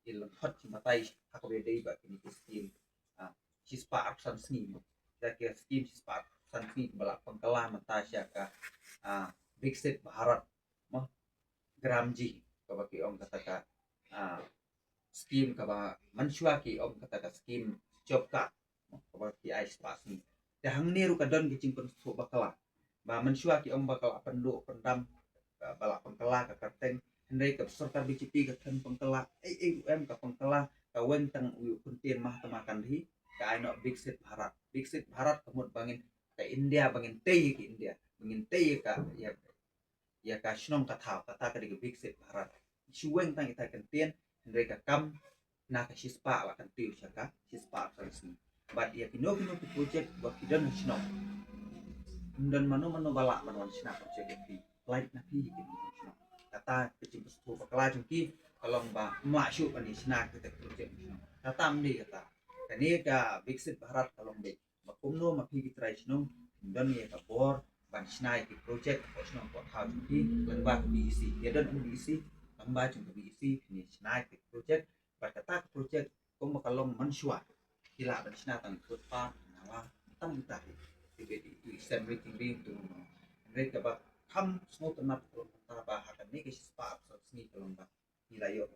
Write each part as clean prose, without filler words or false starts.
ilang hot matay hakabede ba kini skim sispa aksan sni jaki skim sispa aksan sni bala pangkala matasya ka Viksit Bharat mo gramji kabaki om kata ka skim kaba mansua ki om kata ka skim job ka kabaki ai spa sni te hangni ru kadon gicing pun so bakala ba mansua ki om bakal pendu pendam bala pangkala ka kateng hendai ka serta BJP ka kan pangkala AUM ka pangkala ka wentang u kuntien mah tamakan hi ka aino Viksit Bharat kamut bangin ka India bangin tei ki India bangin tei ka ya ka shnong ka thao ka ta ka di Viksit Bharat shuweng tang ita kentien hendai ka kam na ka shispa la kan tiu syaka shispa kan sini but ya kino project wa kidan shnong dan mano bala manon sina project fi like na fi kata kecil bestu bakala jengki kalau mbak masuk ani sina kita project kata mdi kata kani ka Viksit Bharat kalau mdi makumno mapi kitrai shnong dan ya ka bor ban sina ki project ko shnong ko thao jengki lengba BEC ya dan BEC lengba jeng BEC ni sina ki project bat kata project ko makalong mansua kila ban sina tang kutpa nawa tam ta di assembly tinggi tu mereka bak kam semua tenat kalau bahakan ni kisah spa seni kalau bak nilai yo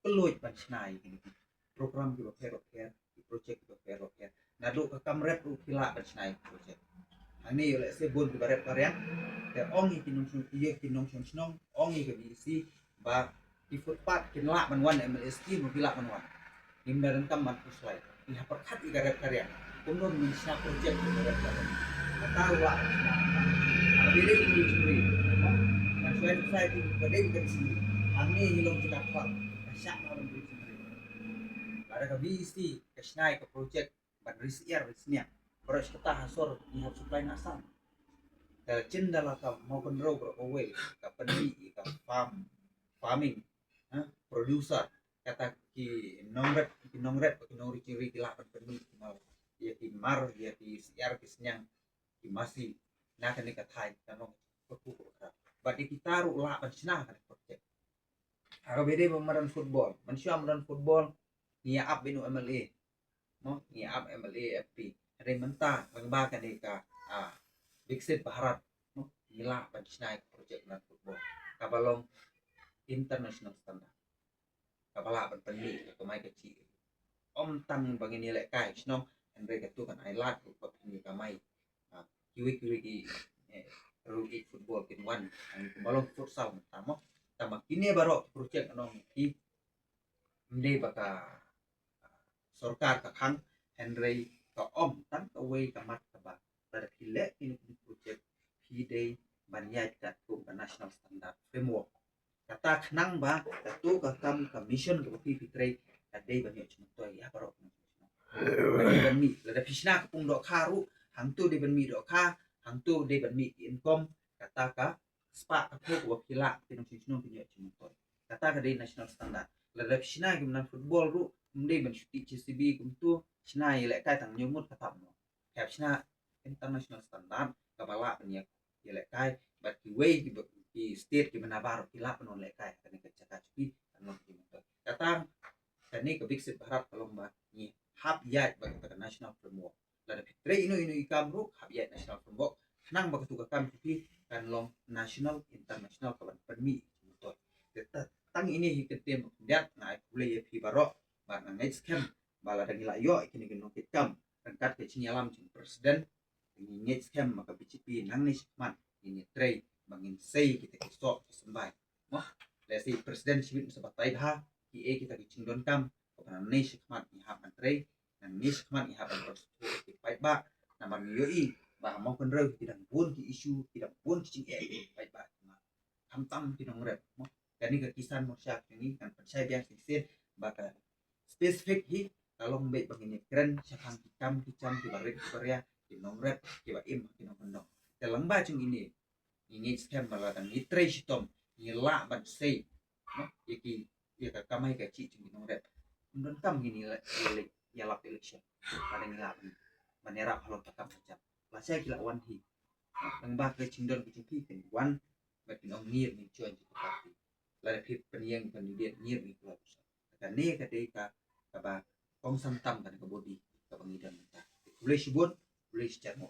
peluit ban senai ini program juga fair project juga fair nado ke kamret u kila ban senai project ini yo lek sebut di baret varian te ongi kinong iya kinong snong ongi ke bisi ba di footpath kinla ban wan MLST mo kila ban wan himdaran kam man puslai iha perkat i garet karya kuno misna project di baret varian tahu lah beda itu sendiri dan saya itu beda itu sendiri kami hilang kita kuat syak malam itu sendiri ada ke BC ke snai ke project ban risiar risnya beres kita hasor ni harus supply nasam cendala ka mau konro bro away ka pendi ka farming producer kata ki nongret ki nongri kiri ki lapan pendi ya ki mar ya ki siar kisnyang masih nak ni katai tanong kuku but kita ru la sina kan project aro bede pemaran football manusia maran football nia up binu MLA no nia up MLA FP ada mentah bangba kan ka Viksit Bharat no gila ban sina project maran football kabalong international standard kabala ban pendi ke mai kecil om tang bangin nilai kai no mereka tu kan ai lat ko ni kamai kiwi ki rugi football kin wan ang balong futsal tamo tama kini baro project anong ki mde baka sorkar ka khang henry ka om tan ka way ka mat ka ba tar kile kini project ki day banyat ka tu ka national standard framework kata khnang ba ka tu ka kam commission ka pi fitre ka day banyat chum to ya baro ban mi la da pishna ka pung do kharu hang tu de ban mi do kha hang tu de ban mi income kata ka spa ka pok wakila tinong sinong pinyo chumutoy kata ka de national standard la da pishna ki man football ru mde ban shuti CCB kum tu shna ile kai tang nyumut kata mo kap shna international standard ka bala penya ile kai but ki way ki state ki manabar kila panon le kai ka ni ka chaka chupi anon ki mo kata kani ka Viksit Bharat kalomba ni hab yat ba ka national framework la da fitre ino ikam ru hab yat national framework nang ba ka kam chupi kan long national international kawan permi betul tang ini hiketem dat na kule ye pi baro ba na next camp bala da gila yo ikini gino kitam rangkat ke cinyalam cin presiden ini next camp maka BCP nang ni man ini tray bangin sei kita kisok sembai moh lesi presiden sibit sebatai ha ki kita kicindon kam kana ni sikmat ni hapan tray nang ni sikmat ni hapan prosedur ki pai ba namar yoi ba mau kenreu tidak pun ki isu tidak pun cing baik baik tam tinong rep mo kani ka kisan mo syak ini kan percaya biang siksin baka spesifik hi kalau mbek begini keren syakang kicam ki barik korea tinong rep ki ba im tinong pendong dalam bacung ini scam bala dan nitre shitom nila ban sei no iki ya ka kamai ka ci tinong rep ndon kam gini ya lap election pada nila manera kalau takam macam saya kila wan hi nang ba ke cindon ke cipi kan wan ba kin ong nier ni chuan ci parti la phi peniang kan dia nier ni kula kane ka ba kong santam kan ka body ka bangidan ta boleh subun boleh cermo